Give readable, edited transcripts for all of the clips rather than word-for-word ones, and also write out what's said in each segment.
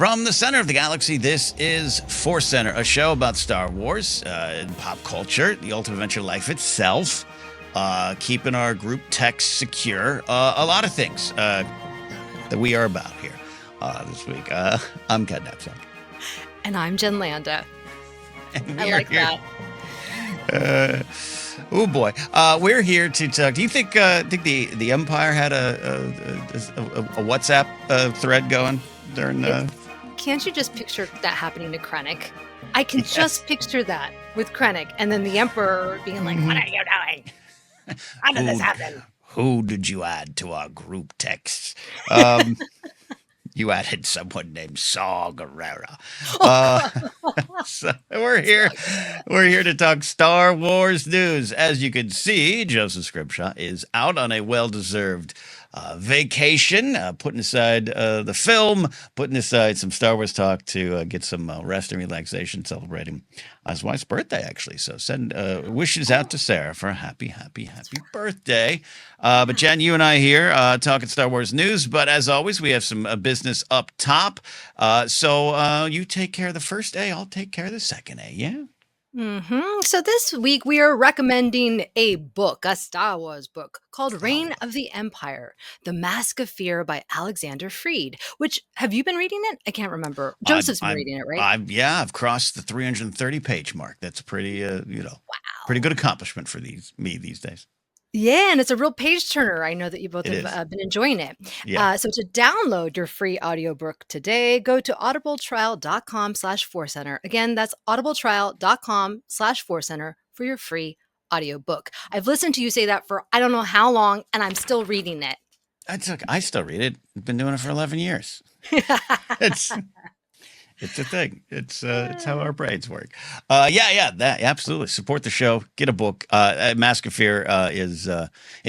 From the center of the galaxy, this is ForceCenter, a show about Star Wars, and pop culture, the ultimate adventure life itself, keeping our group text secure, a lot of things that we are about here this week. I'm Ken Knapsack. And I'm Jen Landa. I like here. That. Oh boy, we're here to talk. Do you think the Empire had a WhatsApp thread going during? Can't you just picture that happening to Krennic? I can just picture that with Krennic, and then the Emperor being like, "What are you doing? How did this happen? Who did you add to our group text?" You added someone named Saw Gerrera. So we're here to talk Star Wars news. As you can see, Joseph Scripshaw is out on a well-deserved vacation, putting aside the film, putting aside some Star Wars talk to get some rest and relaxation, celebrating his wife's birthday, actually. So send wishes out to Sarah for a happy birthday. But Jen, you and I here talking Star Wars news. But as always, we have some business up top. So you take care of the first A, I'll take care of the second A, yeah? So this week we are recommending a book, a Star Wars book called Reign of the Empire, The Mask of Fear by Alexander Freed, which, have you been reading it? I can't remember. Joseph's been reading it, right? I've crossed the 330 page mark. That's a pretty, pretty good accomplishment for me these days. Yeah, and it's a real page turner. I know that you both have been enjoying it. Yeah. So to download your free audiobook today, go to audibletrial.com/ForceCenter. Again, that's audibletrial.com/ForceCenter for your free audiobook. I've listened to you say that for I don't know how long, and I'm still reading it. I still read it. I've been doing it for 11 years. It's a thing. It's how our brains work. That absolutely. Support the show. Get a book. Mask of Fear is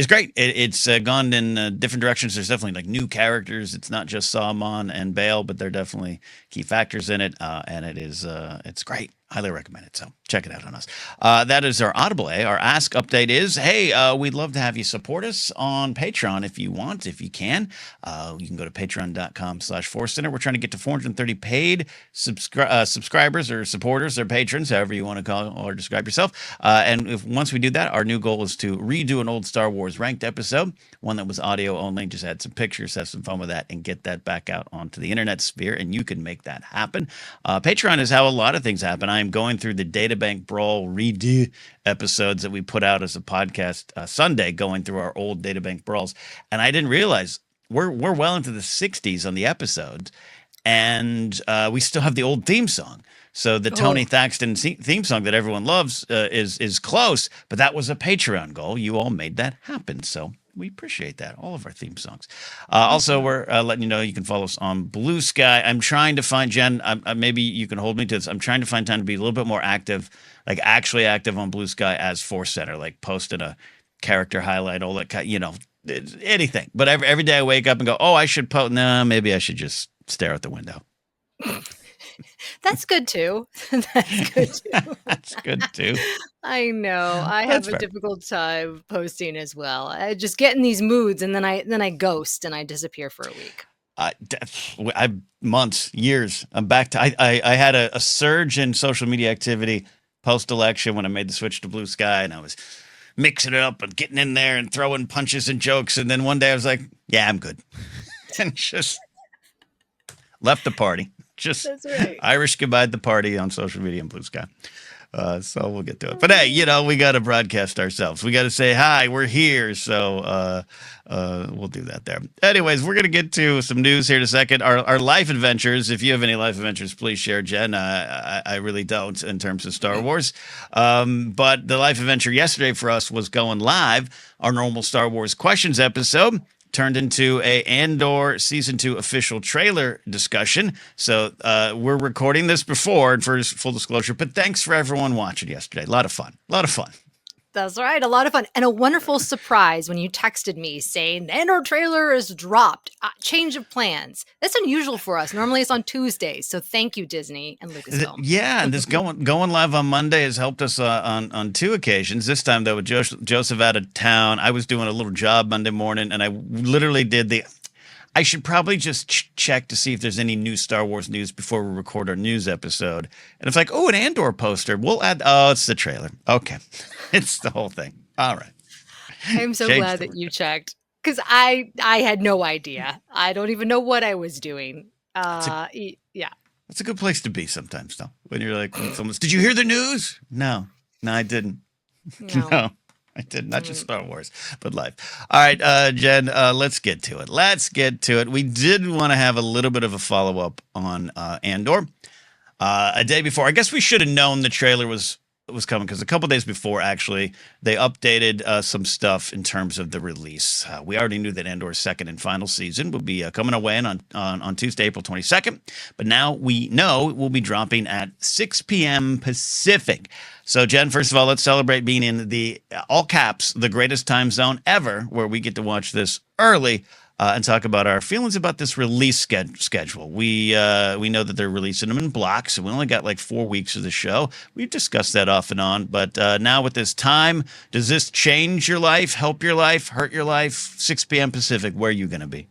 great. It's gone in different directions. There's definitely like new characters. It's not just Saruman and Bail, but they're definitely key factors in it. And it's great. Highly recommend it. So check it out on us. That is our Audible A. Our Ask update is, hey, we'd love to have you support us on Patreon if you want, if you can. You can go to patreon.com/ForceCenter. We're trying to get to 430 paid subscribers or supporters or patrons, however you want to call or describe yourself. And once we do that, our new goal is to redo an old Star Wars ranked episode, one that was audio only, just add some pictures, have some fun with that, and get that back out onto the internet sphere, and you can make that happen. Patreon is how a lot of things happen. I'm going through the Databank Brawl redo episodes that we put out as a podcast Sunday, going through our old Databank Brawls, and I didn't realize we're well into the 60s on the episodes, and we still have the old theme song. So the Tony Thaxton theme song that everyone loves is close, but that was a Patreon goal. You all made that happen, so we appreciate that. All of our theme songs. Also, we're letting you know you can follow us on Blue Sky. I'm trying to find, Jen, maybe you can hold me to this. I'm trying to find time to be a little bit more active, like actually active on Blue Sky as ForceCenter, like posting a character highlight, all that kind, anything. But every day I wake up and go, I should post. No, maybe I should just stare out the window. That's good too. That's good too. I know. I have a difficult time posting as well. I just get in these moods, and then I ghost and I disappear for a week. I've months, years. I'm back to. I had a surge in social media activity post-election when I made the switch to Blue Sky, and I was mixing it up and getting in there and throwing punches and jokes. And then one day I was like, "Yeah, I'm good," and just left the party. Just Irish goodbye the party on social media and Blue Sky. So we'll get to it. But hey, we got to broadcast ourselves. We got to say, hi, we're here. So we'll do that there. Anyways, we're going to get to some news here in a second. Our life adventures. If you have any life adventures, please share, Jen. I really don't in terms of Star Wars. But the life adventure yesterday for us was going live. Our normal Star Wars questions episode turned into a Andor Season 2 official trailer discussion. So we're recording this before, and for full disclosure, but thanks for everyone watching yesterday. A lot of fun. That's right. A lot of fun. And a wonderful surprise when you texted me saying the Andor trailer is dropped. Change of plans. That's unusual for us. Normally it's on Tuesdays. So thank you, Disney and Lucasfilm. Yeah, and this going live on Monday has helped us on two occasions. This time, though, with Joseph out of town, I was doing a little job Monday morning, and I literally did I should probably just check to see if there's any new Star Wars news before we record our news episode. And it's like, oh, an Andor poster. We'll add. Oh, it's the trailer. Okay, it's the whole thing. All right. I'm so Change glad the that you checked because I had no idea. I don't even know what I was doing. That's a Yeah. that's a good place to be sometimes, though. When you're like, when someone's, did you hear the news? No, I didn't. No. No, I did not just Star Wars, but life. All right, Jen, let's get to it. We did want to have a little bit of a follow up on Andor. A day before, I guess we should have known the trailer was coming because a couple days before, actually, they updated some stuff in terms of the release. We already knew that Andor's second and final season would be coming away on Tuesday, April 22nd. But now we know it will be dropping at 6 p.m. Pacific. So, Jen, first of all, let's celebrate being in the, all caps, the greatest time zone ever, where we get to watch this early. And talk about our feelings about this release schedule. We know that they're releasing them in blocks, so we only got like 4 weeks of the show. We've discussed that off and on, but now with this time, does this change your life, help your life, hurt your life? 6 p.m. Pacific, where are you going to be?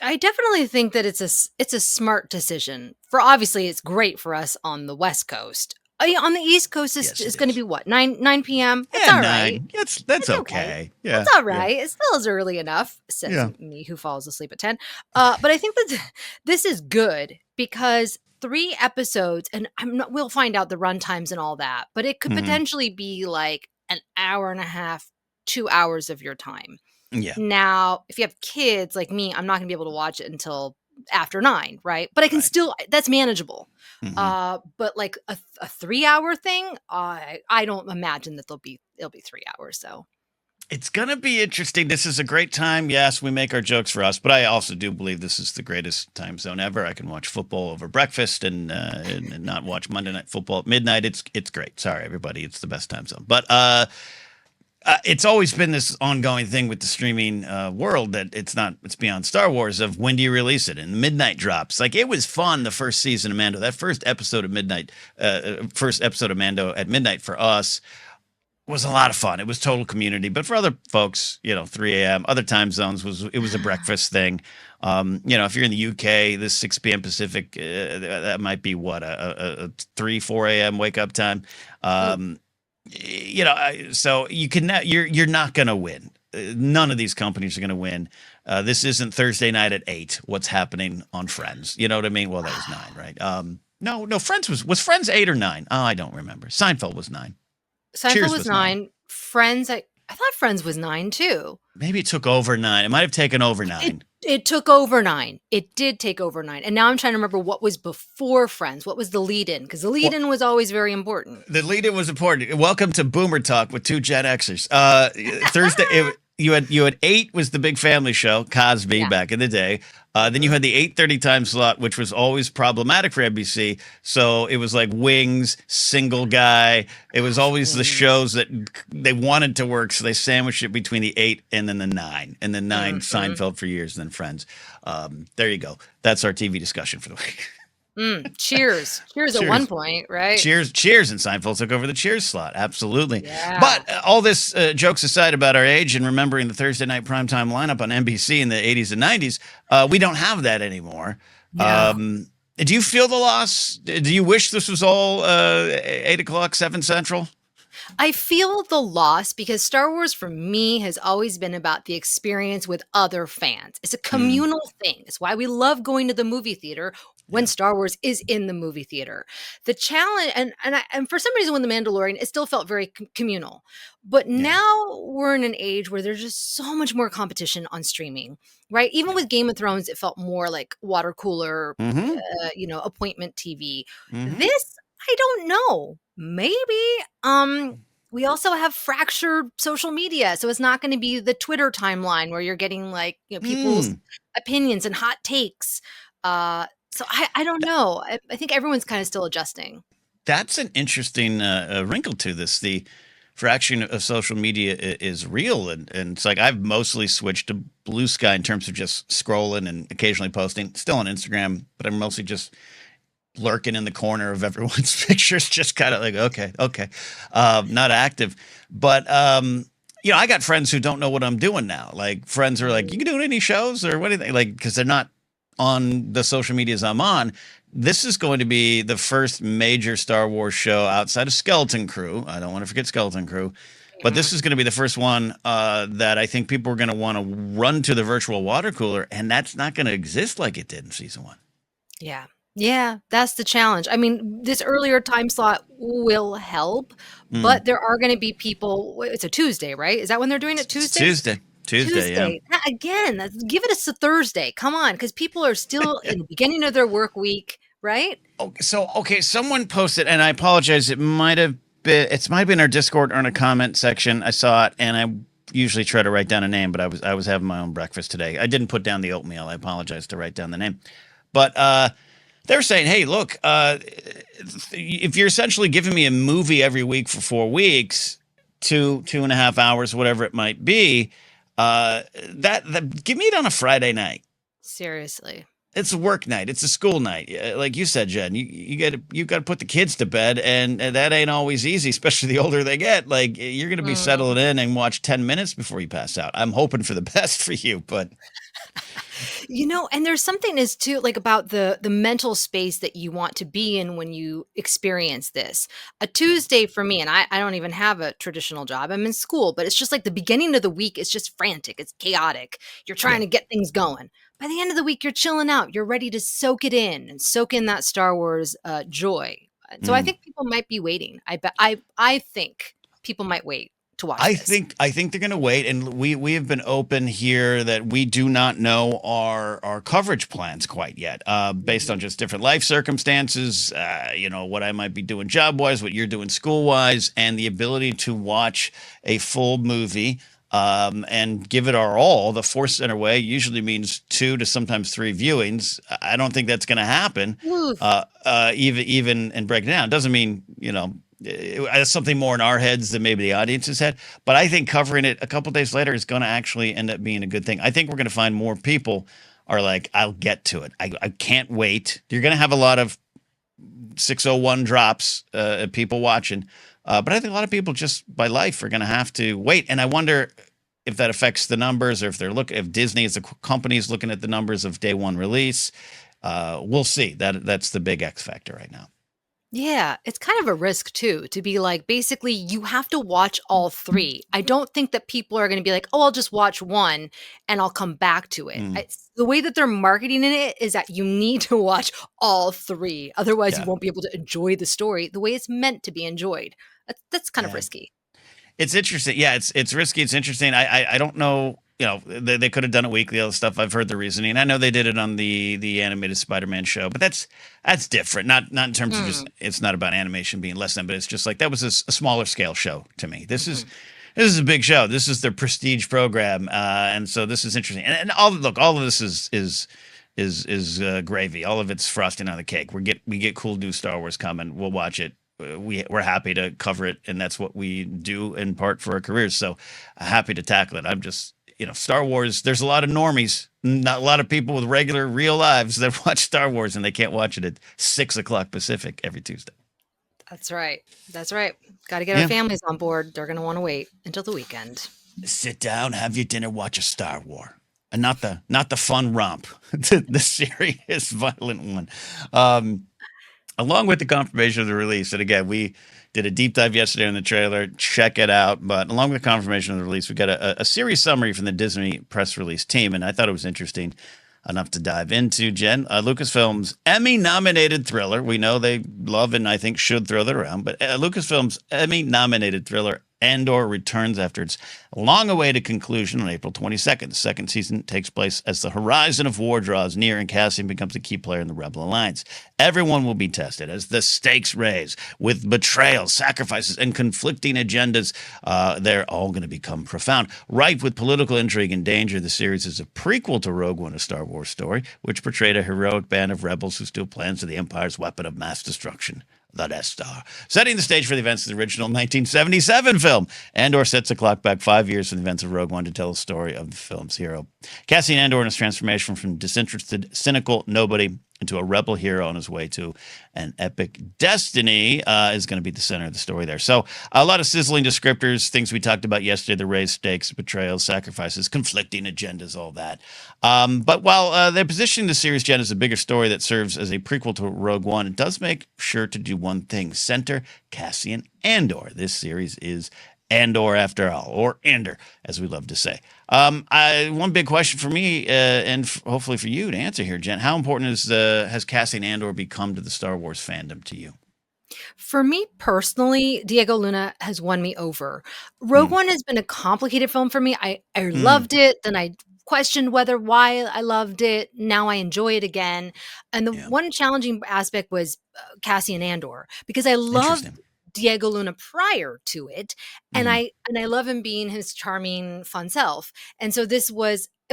I definitely think that it's a smart decision. For obviously, it's great for us on the West Coast. On the East Coast, it's going to be what 9 p.m. It's all 9. right. That's okay. Yeah, it's all right. It still is early enough. Says me who falls asleep at 10. But I think that this is good because 3 episodes, and we'll find out the run times and all that. But it could potentially be like an hour and a half, 2 hours of your time. Yeah. Now, if you have kids like me, I'm not going to be able to watch it until after 9, right? But I can still, that's manageable. But like a 3-hour thing, I don't imagine that it'll be 3 hours. So it's going to be interesting. This is a great time. Yes, we make our jokes for us, but I also do believe this is the greatest time zone ever. I can watch football over breakfast and not watch Monday Night Football at midnight. It's great. Sorry, everybody. It's the best time zone. But it's always been this ongoing thing with the streaming world that it's beyond Star Wars of when do you release it and midnight drops. Like it was fun the first season of Mando. That first episode of Mando at midnight for us was a lot of fun. It was total community, but for other folks, 3 a.m. other time zones was a breakfast thing. If you're in the UK, this 6 p.m. Pacific, that might be what a 3-4 a.m. wake up time. So you're not going to win. None of these companies are going to win. This isn't Thursday night at 8. What's happening on Friends? You know what I mean? Well, that was 9, right? No, Friends was Friends 8 or 9? Oh, I don't remember. Seinfeld was 9. Seinfeld was 9. Friends, I thought Friends was 9 too. Maybe it took over 9. It might have taken over 9. It took over 9. It did take over 9. And now I'm trying to remember what was before Friends. What was the lead-in? Because the lead-in was always very important. The lead-in was important. Welcome to Boomer Talk with 2 Gen Xers. Thursday, you had 8 was the big family show, Cosby, back in the day. Then you had the 8:30 time slot, which was always problematic for NBC. So it was like Wings, Single Guy. It was always the shows that they wanted to work, so they sandwiched it between the 8 and then the 9. And then 9 Seinfeld for years, and then Friends. There you go. That's our TV discussion for the week. Cheers at one point, right? Cheers and Seinfeld took over the Cheers slot. Absolutely. Yeah. But all this jokes aside about our age and remembering the Thursday night primetime lineup on NBC in the 80s and 90s, we don't have that anymore. No. Do you feel the loss? Do you wish this was all 8 o'clock, 7 Central? I feel the loss because Star Wars for me has always been about the experience with other fans. It's a communal thing. It's why we love going to the movie theater when Star Wars is in the movie theater. The challenge, and for some reason when The Mandalorian, it still felt very communal. But now we're in an age where there's just so much more competition on streaming, right? Even with Game of Thrones, it felt more like water cooler, appointment TV. This, I don't know. Maybe. We also have fractured social media. So it's not going to be the Twitter timeline where you're getting like people's opinions and hot takes. So I don't know. I think everyone's kind of still adjusting. That's an interesting wrinkle to this. The fraction of social media is real. And it's like I've mostly switched to Blue Sky in terms of just scrolling and occasionally posting. Still on Instagram, but I'm mostly just lurking in the corner of everyone's pictures, just kind of like, okay, not active. But, I got friends who don't know what I'm doing now. Like friends are like, "You doing any shows or what do you think?" Like because they're not on the social medias I'm on. This is going to be the first major Star Wars show outside of Skeleton Crew. I don't want to forget Skeleton Crew, but this is going to be the first one that I think people are going to want to run to the virtual water cooler, and that's not going to exist like it did in season one. Yeah. Yeah, that's the challenge. I mean, this earlier time slot will help, Mm. but there are going to be people. It's a Tuesday, right? Is that when they're doing it? It's Tuesdays? Tuesday. Tuesday, yeah. Tuesday. Again, give it us a Thursday. Come on, because people are still in the beginning of their work week, right? Okay, someone posted, and I apologize. It might have been our Discord or in a comment section. I saw it, and I usually try to write down a name, but I was having my own breakfast today. I didn't put down the oatmeal. I apologize to write down the name, but they're saying, hey, look, if you're essentially giving me a movie every week for 4 weeks, 2.5 hours, whatever it might be, that give me it on a Friday night. Seriously. It's a work night. It's a school night. Like you said, Jen, you got to put the kids to bed, and that ain't always easy, especially the older they get. Like you're going to be settling in and watch 10 minutes before you pass out. I'm hoping for the best for you, but And there's something is too like about the mental space that you want to be in when you experience this. A Tuesday for me, and I don't even have a traditional job. I'm in school, but it's just like the beginning of the week is just frantic. It's chaotic. You're trying yeah. to get things going. By the end of the week, you're chilling out. You're ready to soak it in and soak in that Star Wars joy. So I Mm. think people might be waiting. I think people might wait to watch I this. think I think they're going to wait, and we have been open here that we do not know our coverage plans quite yet, based on just different life circumstances. What I might be doing job wise, what you're doing school wise, and the ability to watch a full movie. And give it our all. The ForceCenter way usually means 2 to sometimes 3 viewings. I don't think that's going to happen. Oof. Even and break it down doesn't mean it's something more in our heads than maybe the audience's head. But I think covering it a couple days later is going to actually end up being a good thing. I think we're going to find more people are like, I'll get to it. I can't wait. You're going to have a lot of 601 drops, people watching. But I think a lot of people just by life are going to have to wait. And I wonder if that affects the numbers or if Disney as a company is looking at the numbers of day one release. We'll see. That's the big X factor right now. Yeah, it's kind of a risk too, to be like, basically, you have to watch all three. I don't think that people are going to be like, oh, I'll just watch one and I'll come back to it. Mm, The way that they're marketing it is that you need to watch all three. Otherwise, you yeah. won't be able to enjoy the story the way it's meant to be enjoyed. That's kind of Yeah. risky. It's interesting. Yeah, it's risky. It's interesting. I don't know. They could have done it weekly. All the stuff I've heard the reasoning. I know they did it on the animated Spider-Man show, but that's different. Not in terms of just. Mm, It's not about animation being less than, but it's just like that was a smaller scale show to me. This is mhm. this is a big show. This is their prestige program, and so this is interesting. And all of this is gravy. All of it's frosting on the cake. We get cool new Star Wars coming. We'll watch it. We're happy to cover it, and that's what we do in part for our careers. So happy to tackle it. I'm just Star Wars. There's a lot of normies, not a lot of people with regular real lives that watch Star Wars, and they can't watch it at 6 o'clock Pacific every Tuesday. That's right. That's right. Got to get our Yeah, families on board. They're going to want to wait until the weekend. sit down, have your dinner, watch a Star War, and not the fun romp, the serious violent one. Um, Along with the confirmation of the release. And again, we did a deep dive yesterday on the trailer. Check it out. But along with the confirmation of the release, we got a series summary from the Disney press release team. And I thought it was interesting enough to dive into. Jen, Lucasfilm's Emmy-nominated thriller. We know they love and I think should throw that around. But Lucasfilm's Emmy-nominated thriller Andor returns after its long-awaited conclusion on April 22nd. The second season takes place as the horizon of war draws near and Cassian becomes a key player in the Rebel Alliance. Everyone will be tested as the stakes raise with betrayal, sacrifices, and conflicting agendas. They're all going to become profound. Rife with political intrigue and danger, the series is a prequel to Rogue One, a Star Wars story, which portrayed a heroic band of rebels who still plans for the Empire's weapon of mass destruction, the Death Star. Setting the stage for the events of the original 1977 film, Andor sets the clock back 5 years from the events of Rogue One to tell the story of the film's hero. Cassian Andor and his transformation from disinterested, cynical nobody into a rebel hero on his way to an epic destiny is going to be the center of the story there. So a lot of sizzling descriptors, things we talked about yesterday, the raised stakes, betrayals, sacrifices, conflicting agendas, all that. But while they're positioning the series, Jen, as a bigger story that serves as a prequel to Rogue One, it does make sure to do one thing: center Cassian Andor. This series is Andor after all, or Andor, as we love to say. One big question for me, and hopefully for you to answer here, Jen, how important has Cassian Andor become to the Star Wars fandom to you? For me personally, Diego Luna has won me over. Rogue Mm, One has been a complicated film for me. I mm, loved it, then I questioned why I loved it. Now I enjoy it again. And the yeah, one challenging aspect was Cassian Andor because I loved interesting. Diego Luna prior to it, and Mm, I love him being his charming, fun self. And so it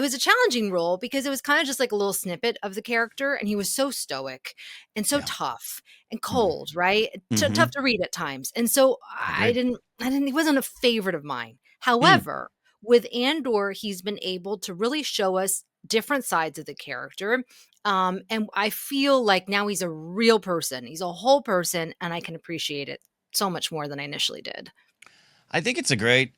was a challenging role because it was kind of just like a little snippet of the character, and he was so stoic and so yeah, tough and mm, cold, right? mm-hmm, Tough to read at times. And so agree. he wasn't a favorite of mine. Mm. However, with Andor, he's been able to really show us different sides of the character. And I feel like now he's a real person. He's a whole person, and I can appreciate it so much more than I initially did. I think it's a great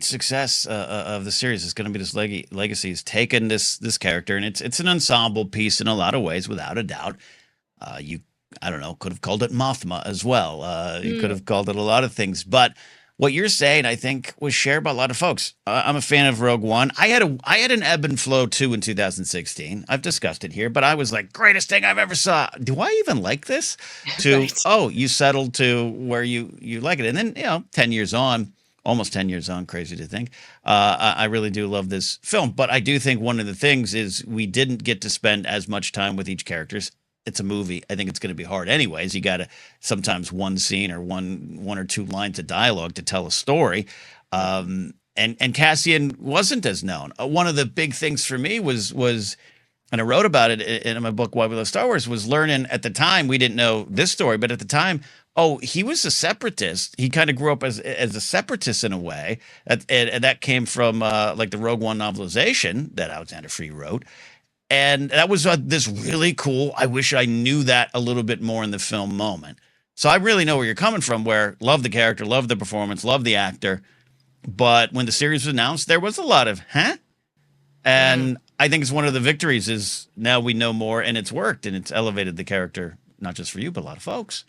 success of the series is going to be this legacy. Has taken this character, and it's an ensemble piece in a lot of ways, without a doubt. You, I don't know, could have called it Mothma as well. You could Mm, have called it a lot of things, but what you're saying, I think, was shared by a lot of folks. I'm a fan of Rogue One. I had an ebb and flow too in 2016. I've discussed it here, but I was like, greatest thing I've ever saw. Do I even like this? To right. oh, you settled to where you like it, and then 10 years on. Almost 10 years on, crazy to think. I really do love this film, but I do think one of the things is we didn't get to spend as much time with each characters. It's a movie. I think it's going to be hard anyways. You got to sometimes one scene or one or two lines of dialogue to tell a story. Mhm. And Cassian wasn't as known. One of the big things for me was and I wrote about it in my book Why We Love Star Wars, was learning at the time. We didn't know this story, but at the time, oh, he was a separatist. He kind of grew up as a separatist in a way, and that came from like the Rogue One novelization that Alexander Free wrote, and that was this really cool. I wish I knew that a little bit more in the film moment. So I really know where you're coming from. Where love the character, love the performance, love the actor, but when the series was announced, there was a lot of huh, Mm. and I think it's one of the victories is now we know more, and it's worked, and it's elevated the character not just for you but a lot of folks.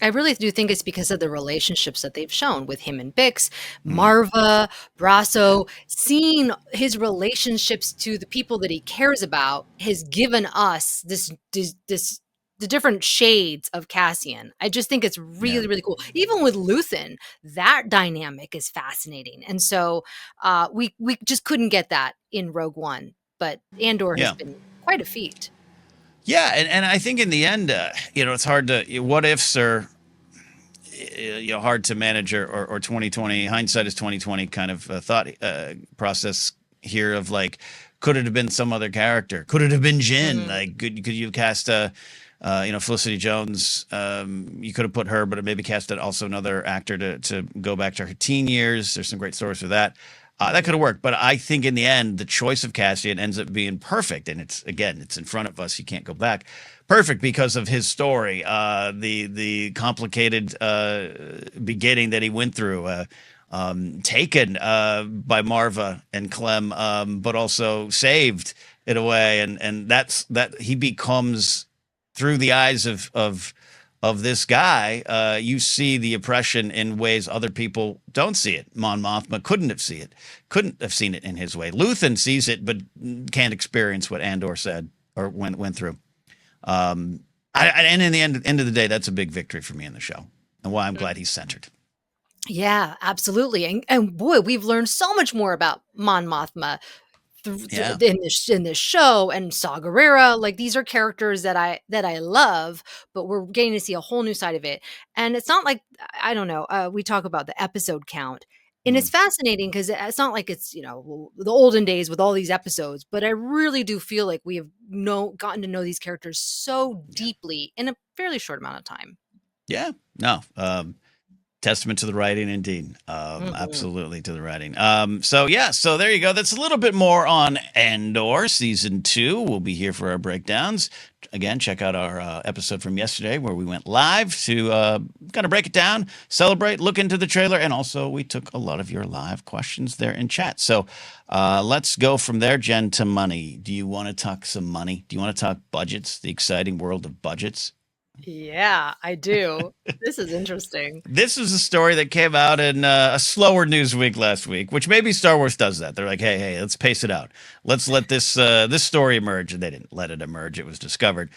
I really do think it's because of the relationships that they've shown with him and Bix, Mm, Marva, yeah, Brasso. Seeing his relationships to the people that he cares about has given us the different shades of Cassian. I just think it's yeah, really, really cool. Even with Luthen, that dynamic is fascinating. And so we just couldn't get that in Rogue One, but Andor has yeah. been quite a feat. Yeah, and I think in the end, it's hard to what ifs are hard to manage, or 2020 hindsight is 2020 kind of thought process here of like, could it have been some other character? Could it have been Jin? Mm, Like, could you cast Felicity Jones? You could have put her, but maybe cast also another actor to go back to her teen years. There's some great stories for that. That could have worked, but I think in the end, the choice of Cassian ends up being perfect, and it's in front of us. You can't go back. Perfect because of his story, the complicated beginning that he went through, taken by Marva and Clem, but also saved in a way, and that he becomes through the eyes of this guy. You see the oppression in ways other people don't see it. Mon Mothma couldn't have seen it in his way. Luthen sees it, but can't experience what Andor said or went through. And in the end of the day, that's a big victory for me in the show, and why I'm glad he's centered. yeah, absolutely. And boy, we've learned so much more about Mon Mothma Yeah, in this show, and Saw Gerrera. Like, these are characters that I love, but we're getting to see a whole new side of it. And it's not like, I don't know. We talk about the episode count, and it's mm, fascinating because it's not like it's the olden days with all these episodes. But I really do feel like we have gotten to know these characters so yeah, deeply in a fairly short amount of time. yeah. No, Testament to the writing, indeed. Mhm. Absolutely to the writing. So there you go. That's a little bit more on Andor season 2. We'll be here for our breakdowns. Again, check out our episode from yesterday where we went live to kind of break it down, celebrate, look into the trailer, and also we took a lot of your live questions there in chat. So let's go from there, Jen, to money. Do you want to talk some money? Do you want to talk budgets? The exciting world of budgets? Yeah, I do. This is interesting. This is a story that came out in a slower news week last week, which maybe Star Wars does that. They're like, hey, let's pace it out. Let's let this story emerge. And they didn't let it emerge. It was discovered.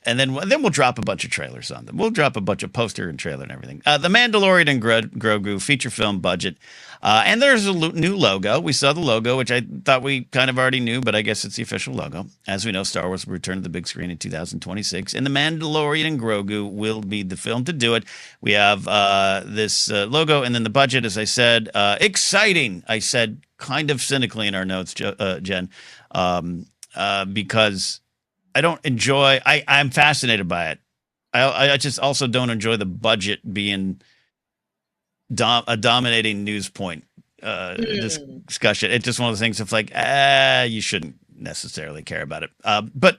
And then we'll drop a bunch of trailers on them. We'll drop a bunch of poster and trailer and everything. The Mandalorian and Grogu feature film budget. And there's a new logo. We saw the logo, which I thought we kind of already knew, but I guess it's the official logo. As we know, Star Wars will return to the big screen in 2026. And The Mandalorian and Grogu will be the film to do it. We have this logo, and then the budget, as I said, exciting. I said kind of cynically in our notes, Jen, because I don't enjoy. I'm fascinated by it. I just also don't enjoy the budget being a dominating news point discussion. It's just one of those things of like, you shouldn't necessarily care about it. But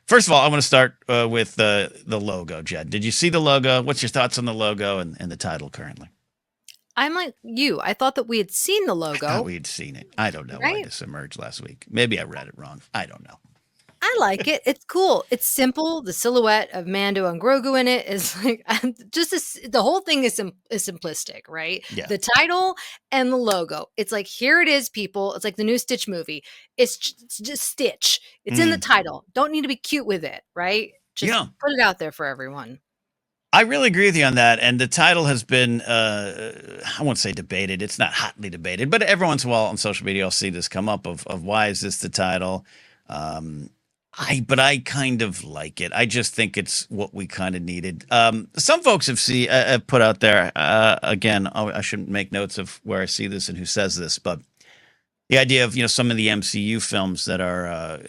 first of all, I want to start with the logo, Jed. Did you see the logo? What's your thoughts on the logo and the title currently? I'm like you. I thought that we had seen the I logo. thought we had seen it. I don't know why Right? this emerged last week. Maybe I read it wrong. I don't know. I like it. It's cool. It's simple. The silhouette of Mando and Grogu in it is like the whole thing is simplistic, right? Yeah. The title and the logo. It's like, here it is, people. It's like the new Stitch movie. It's just Stitch. It's in the title. Don't need to be cute with it, right? Just Yeah. put it out there for everyone. I really agree with you on that. And the title has been, I won't say debated. It's not hotly debated, but every once in a while on social media, I'll see this come up of why is this the title? But I kind of like it. I just think it's what we kind of needed. Some folks have put out there, again, I shouldn't make notes of where I see this and who says this, but the idea of, some of the MCU films that are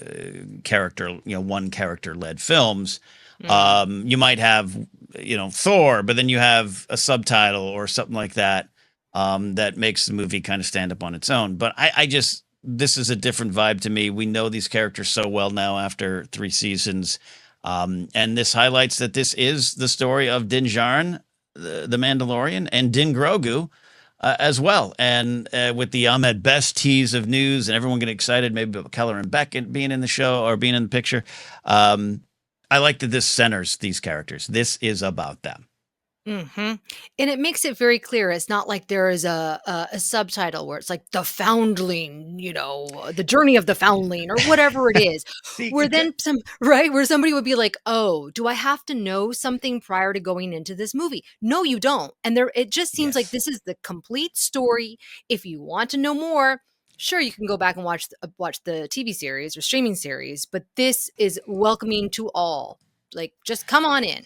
one character led films, you might have, Thor, but then you have a subtitle or something like that, that makes the movie kind of stand up on its own. But this is a different vibe to me. We know these characters so well now after 3 seasons. And this highlights that this is the story of Din Djarin, the Mandalorian, and Din Grogu as well. And with the Ahmed Best tease of news and everyone getting excited maybe about Keller and Beckett being in the show or being in the picture, I like that this centers these characters. This is about them. Mm-hmm. And it makes it very clear. It's not like there is a subtitle where it's like the foundling, the journey of the foundling or whatever it is. See, Where then where somebody would be like, oh, do I have to know something prior to going into this movie? No, you don't. And it just seems like this is the complete story. If you want to know more, sure, you can go back and watch the TV series or streaming series, but this is welcoming to all. Like, just come on in,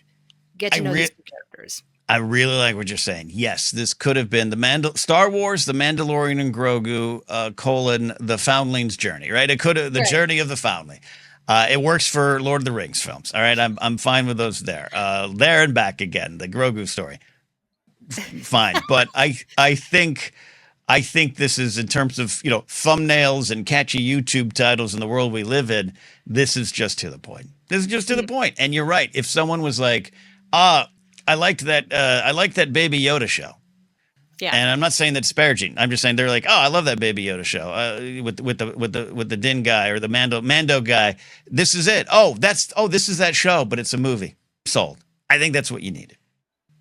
get to know these characters. I really like what you're saying. Yes, this could have been Star Wars, The Mandalorian and Grogu, the Foundling's journey, right? It could have the journey of the Foundling. It works for Lord of the Rings films. All right, I'm fine with those there. There and back again, the Grogu story. Fine, but I think this is, in terms of thumbnails and catchy YouTube titles in the world we live in, this is just to the point. This is just to the point. And you're right. If someone was like, I liked that Baby Yoda show. Yeah. And I'm not saying that disparaging. I'm just saying they're like, I love that Baby Yoda show with the Din guy or the Mando guy. This is it. This is that show, but it's a movie. Sold. I think that's what you needed.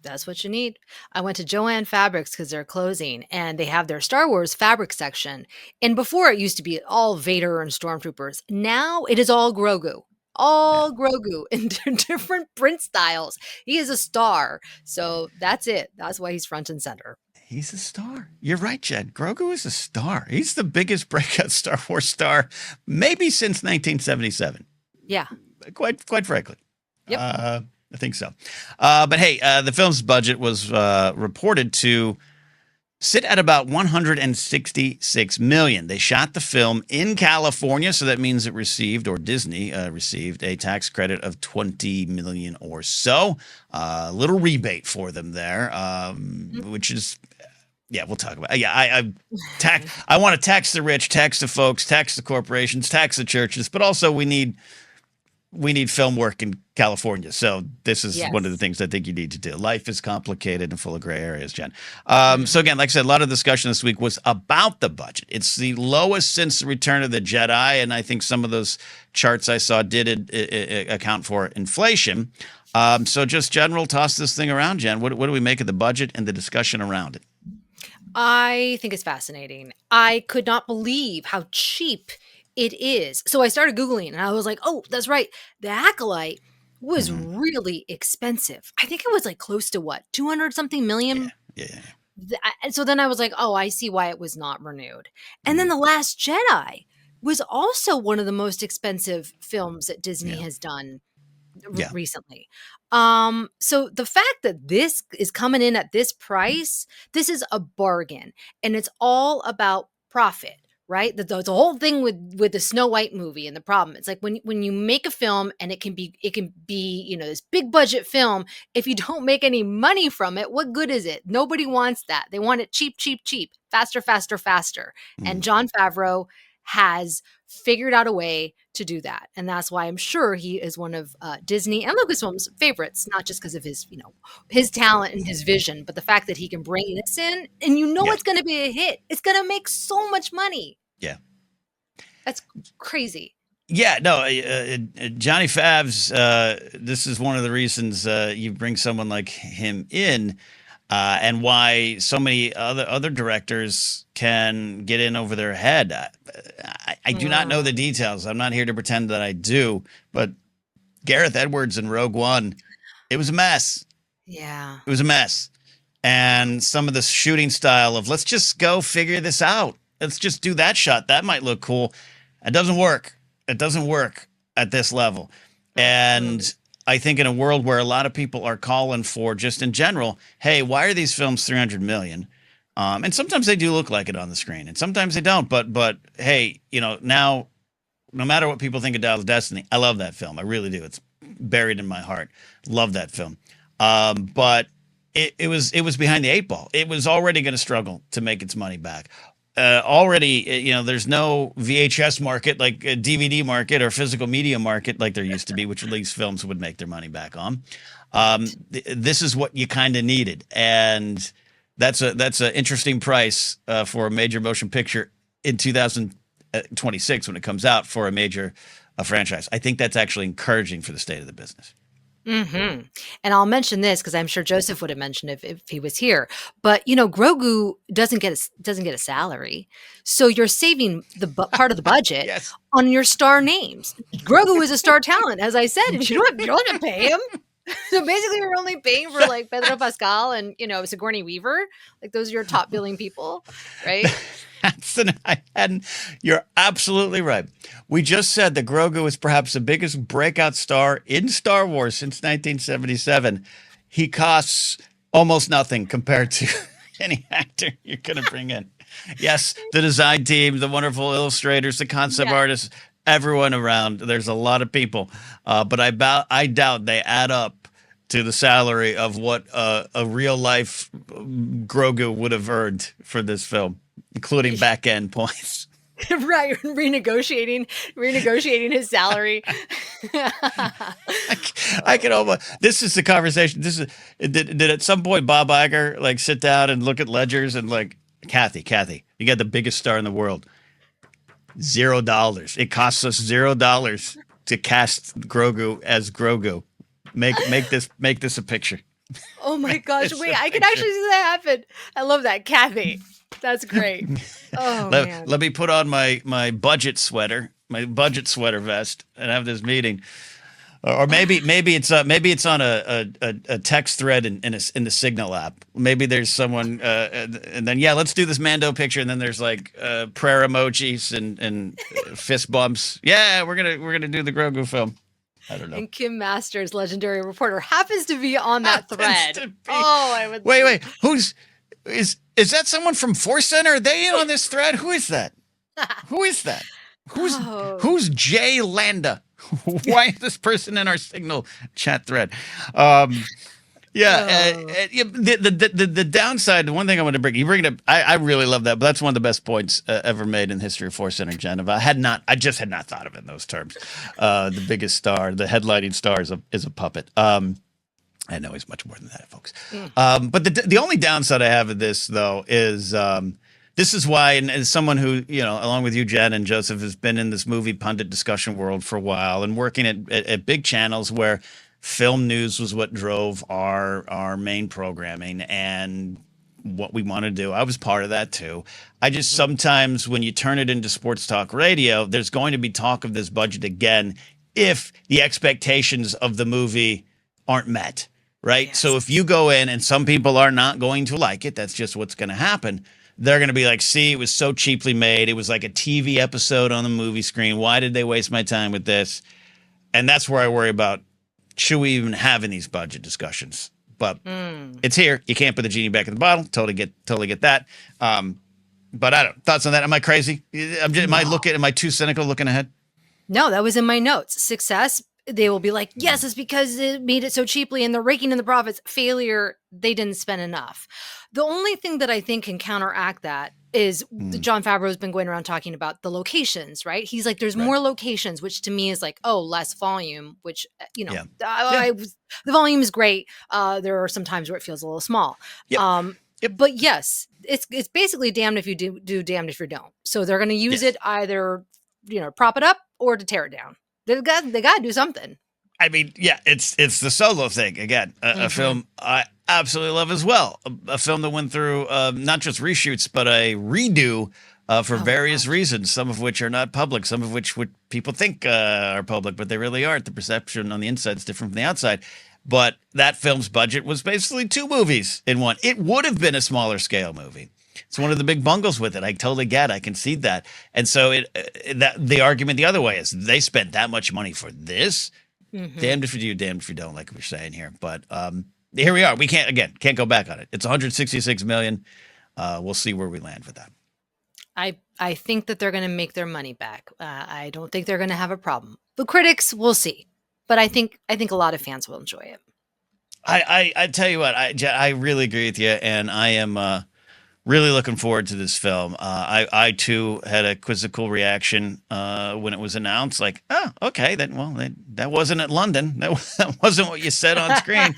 That's what you need. I went to Joann Fabrics because they're closing and they have their Star Wars fabric section. And before it used to be all Vader and Stormtroopers. Now it is all Grogu. Grogu in different print styles. He is a star. So that's it. That's why he's front and center. He's a star. You're right, Jed. Grogu is a star. He's the biggest breakout Star Wars star maybe since 1977. Yeah. Quite frankly. Yep. I think so. But hey, the film's budget was reported to sit at about 166 million. They shot the film in California, so that means it received, or Disney received, a tax credit of 20 million or so. A little rebate for them there, which is, yeah, we'll talk about it. Yeah, I want to tax the rich, tax the folks, tax the corporations, tax the churches, but also we need film work in California. So this is one of the Yes. things I think you need to do. Life is complicated and full of gray areas, Jen. So again, like I said, a lot of discussion this week was about the budget. It's the lowest since the Return of the Jedi, and I think some of those charts I saw did account for inflation. So just general, toss this thing around, Jen. What do we make of the budget and the discussion around it? I think it's fascinating. I could not believe how cheap it is. So I started Googling and I was like, oh, that's right. The Acolyte was Mhm. really expensive. I think it was like close to what, 200 something million? Yeah. And so then I was like, oh, I see why it was not renewed. And then Mhm. The Last Jedi was also one of the most expensive films that Disney Yeah. has done Yeah. recently. So the fact that this is coming in at this price, this is a bargain, and it's all about profit, right? The whole thing with the Snow White movie and the problem. It's like when you make a film and it can be this big budget film. If you don't make any money from it, what good is it? Nobody wants that. They want it cheap, cheap, cheap, faster, faster, faster. And Mhm. Jon Favreau has figured out a way to do that. And that's why I'm sure he is one of Disney and Lucasfilm's favorites, not just because of his talent and his vision, but the fact that he can bring this in and Yeah. it's going to be a hit. It's going to make so much money. Yeah. That's crazy. Yeah, no, Johnny Favs. This is one of the reasons you bring someone like him in, and why so many other directors can get in over their head. I do not know the details. I'm not here to pretend that I do, but Gareth Edwards in Rogue One, it was a mess. Yeah. It was a mess. And some of the shooting style of let's just go figure this out. Let's just do that shot. That might look cool. It doesn't work. It doesn't work at this level. And I think in a world where a lot of people are calling for just in general, hey, why are these films 300 million? And sometimes they do look like it on the screen and sometimes they don't. But hey, now no matter what people think of Dial of Destiny, I love that film. I really do. It's buried in my heart. Love that film. But it was behind the eight ball. It was already going to struggle to make its money back. Already, there's no VHS market like a DVD market or physical media market like there used to be, which at least films would make their money back on. This is what you kind of needed, and that's an interesting price for a major motion picture in 2026 when it comes out for a major franchise. I think that's actually encouraging for the state of the business. And I'll mention this because I'm sure Joseph would have mentioned if he was here. But Grogu doesn't get a salary, so you're saving part of the budget Yes. on your star names. Grogu is a star talent, as I said, and you don't have to pay him. So basically, we're only paying for like Pedro Pascal and Sigourney Weaver. Like those are your top billing people, right? You're absolutely right. We just said that Grogu is perhaps the biggest breakout star in Star Wars since 1977. He costs almost nothing compared to any actor you're going to bring in. Yes, the design team, the wonderful illustrators, the concept artists, everyone around. There's a lot of people, but I doubt they add up to the salary of what a real life Grogu would have earned for this film, including back end points. Right, renegotiating his salary. I can almost. This is the conversation. Did at some point Bob Iger like sit down and look at ledgers and like Kathy, you got the biggest star in the world. $0. It costs us $0 to cast Grogu as Grogu. Make this a picture. Oh my gosh! Wait, I can actually see that happen. I love that, Kathy. That's great. Oh man. Let me put on my budget sweater, my budget sweater vest, and have this meeting. Or maybe it's on a text thread in the Signal app. Maybe there's someone, and then let's do this Mando picture, and then there's like prayer emojis and fist bumps. Yeah, we're gonna do the Grogu film. I don't know. And Kim Masters, legendary reporter, happens to be on that thread. Wait. Is Is that someone from ForceCenter? Are they in on this thread? Who is that? Who is that? Oh. Who's Jay Landa? Why is this person in our Signal chat thread? Yeah, Oh. the downside, the one thing I want to bring, you bring it up, I really love that, but that's one of the best points ever made in the history of ForceCenter, Jen. I just had not thought of it in those terms. The biggest star, the headlining star is a puppet. I know he's much more than that, folks. But the only downside I have of this, though, is this is why, and as someone who, along with you, Jen and Joseph, has been in this movie pundit discussion world for a while and working at big channels where film news was what drove our main programming and what we want to do. I was part of that too. I just sometimes, when you turn it into sports talk radio, there's going to be talk of this budget again if the expectations of the movie aren't met, right? Yes. So if you go in and some people are not going to like it, that's just what's going to happen. They're going to be like, see, it was so cheaply made. It was like a TV episode on the movie screen. Why did they waste my time with this? And that's where I worry about, should we even have in these budget discussions? But it's here. You can't put the genie back in the bottle. Totally get that. But I don't. Thoughts on that? Am I crazy? Am I too cynical looking ahead? No, that was in my notes. Success, they will be like, yes, it's because it made it so cheaply and they're raking in the profits. Failure, they didn't spend enough. The only thing that I think can counteract that is Jon Favreau has been going around talking about the locations, right? He's like, there's more locations, which to me is like, oh, less volume, which, the volume is great. There are some times where it feels a little small. Yep. But yes, it's basically damned if you do, damned if you don't. So they're going to use it either, prop it up or to tear it down. They got to do something. I mean, yeah, it's the Solo thing again, a film I absolutely love as well. A film that went through not just reshoots but a redo for various reasons. Some of which are not public, some of which people think are public, but they really aren't. The perception on the inside is different from the outside. But that film's budget was basically 2 movies in one. It would have been a smaller scale movie. It's one of the big bungles with it. I totally get. I concede that. And so the argument the other way is they spent that much money for this. Damned if you do, damned if you don't, like we're saying here. But here we are. We can't go back on it. It's 166 million. We'll see where we land with that. I think that they're going to make their money back. I don't think they're going to have a problem. The critics, we'll see. But I think a lot of fans will enjoy it. I tell you what, I really agree with you, and I am really looking forward to this film. I too had a quizzical reaction when it was announced. Like, oh, okay, that wasn't at London. That wasn't what you said on screen.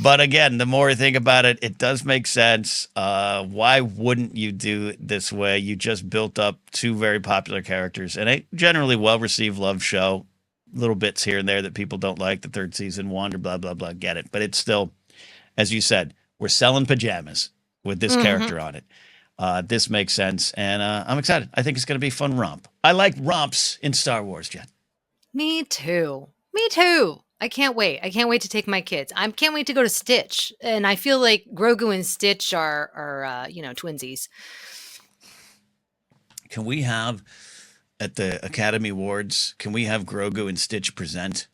But again, the more I think about it, it does make sense. Why wouldn't you do it this way? You just built up 2 very popular characters and a generally well-received love show. Little bits here and there that people don't like. The 3rd season wonder, blah, blah, blah. Get it. But it's still, as you said, we're selling pajamas with this character on it. This makes sense. And I'm excited. I think it's going to be a fun romp. I like romps in Star Wars, Jen. Me too. I can't wait. I can't wait to take my kids. I can't wait to go to Stitch. And I feel like Grogu and Stitch are twinsies. Can we have, at the Academy Awards, can we have Grogu and Stitch present?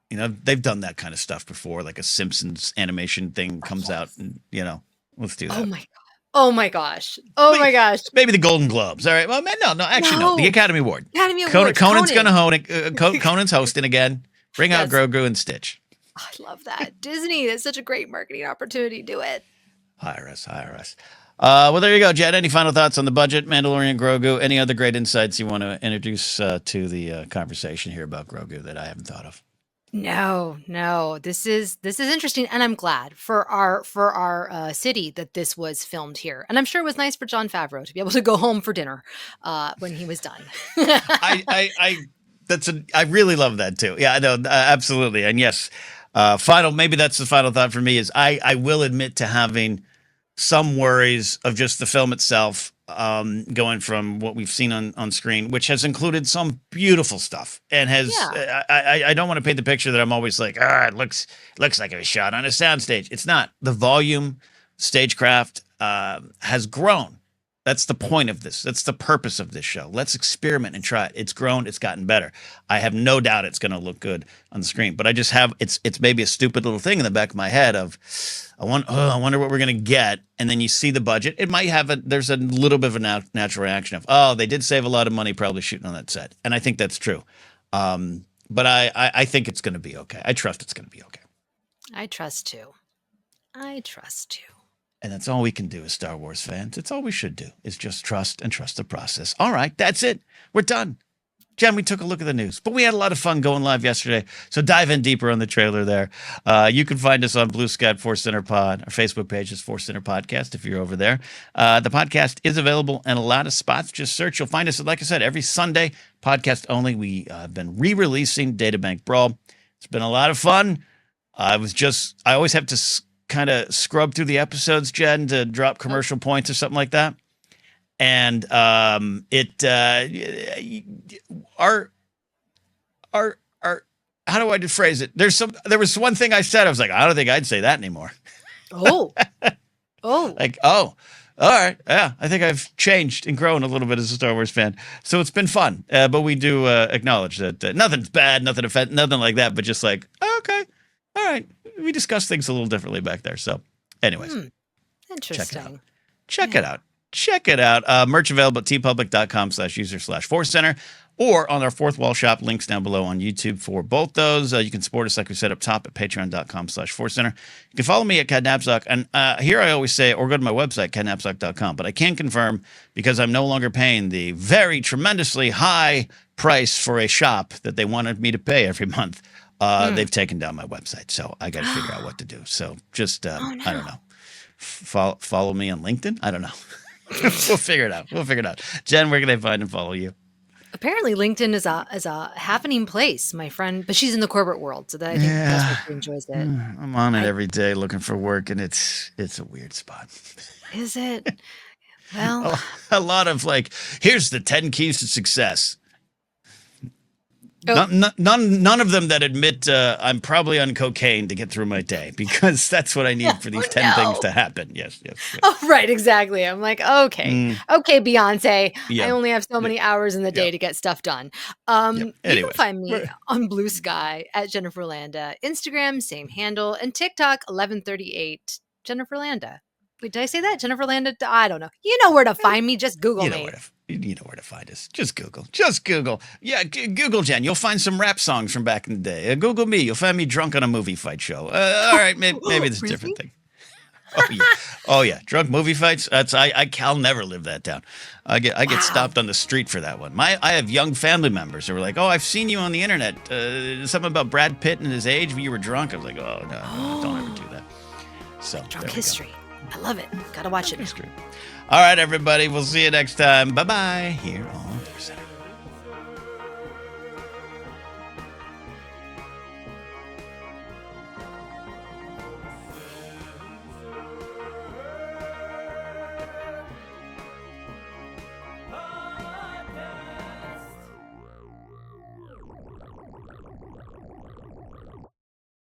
They've done that kind of stuff before, like a Simpsons animation thing comes out and, let's do that. Oh my gosh. Oh my gosh. Maybe the Golden Globes. All right. Well, no. The Academy Award. Conan's going to Conan's hosting again. Bring out Grogu and Stitch. I love that. Disney, that's such a great marketing opportunity. Do it. Hire us. Well, there you go, Jed. Any final thoughts on the budget, Mandalorian, Grogu? Any other great insights you want to introduce to the conversation here about Grogu that I haven't thought of? No. This is interesting, and I'm glad for our city that this was filmed here, and I'm sure it was nice for Jon Favreau to be able to go home for dinner when he was done. I really love that too. Yeah, I know, absolutely, and yes. Maybe that's the final thought for me is I will admit to having some worries of just the film itself, going from what we've seen on screen, which has included some beautiful stuff and has, I don't want to paint the picture that I'm always like, it looks like it was shot on a soundstage. It's not. The volume, stagecraft, has grown That's the point of this. That's the purpose of this show. Let's experiment and try it. It's grown. It's gotten better. I have no doubt it's going to look good on the screen. But I just have it's maybe a stupid little thing in the back of my head of I wonder what we're going to get. And then you see the budget. It might have there's a little bit of a natural reaction of they did save a lot of money probably shooting on that set, and I think that's true. But I think it's going to be okay. I trust it's going to be okay. I trust too. And that's all we can do as Star Wars fans. It's all we should do is just trust and trust the process. All right, that's it. We're done. Jen, we took a look at the news, but we had a lot of fun going live yesterday. So dive in deeper on the trailer there. You can find us on Blue Sky at ForceCenter Pod. Our Facebook page is ForceCenter Podcast if you're over there. The podcast is available in a lot of spots. Just search. You'll find us, like I said, every Sunday, podcast only. We have been re-releasing Databank Brawl. It's been a lot of fun. I always have to kind of scrub through the episodes, Jen, to drop commercial points or something like that. And our how do I phrase it? There was one thing I said. I was like, I don't think I'd say that anymore. Oh. Like, all right. Yeah, I think I've changed and grown a little bit as a Star Wars fan. So it's been fun. But we do acknowledge that nothing's bad, nothing like that, but just like, okay, all right. We discuss things a little differently back there. So anyways, Interesting. Check it out. Merch available at tpublic.com/user/ForceCenter or on our Fourth Wall Shop. Links down below on YouTube for both those. You can support us, like we said up top, at patreon.com/ForceCenter. You can follow me at Cadnapzock. And here I always say, or go to my website, cadnapzock.com. But I can confirm, because I'm no longer paying the very tremendously high price for a shop that they wanted me to pay every month. They've taken down my website, so I got to figure out what to do. So just, I don't know, follow me on LinkedIn. I don't know. We'll figure it out. Jen, where can they find and follow you? Apparently, LinkedIn is a happening place, my friend. But she's in the corporate world, so that I think that's where she enjoys it. I'm on it every day looking for work, and it's a weird spot. Is it? Well, a lot of like, here's the 10 keys to success. Oh. None of them that admit I'm probably on cocaine to get through my day, because that's what I need for these 10 things to happen. Yes. Oh, right, exactly. I'm like, okay, Beyonce. Yeah. I only have so many hours in the day to get stuff done. You can find me on Blue Sky at Jennifer Landa, Instagram, same handle, and TikTok 1138 Jennifer Landa. Wait, did I say that? Jennifer Landa? I don't know. You know where to find me. Just Google me. You know where to find us. Just Google. Yeah, Google Jen. You'll find some rap songs from back in the day. Google me. You'll find me drunk on a movie fight show. All right, maybe it's a different thing. Oh yeah, drunk movie fights. I'll never live that down. I get stopped on the street for that one. I have young family members who were like, "Oh, I've seen you on the internet. Something about Brad Pitt and his age when you were drunk." I was like, "Oh no, don't ever do that." So drunk history. I love it. Gotta watch it. History. All right, everybody. We'll see you next time. Bye-bye. Here on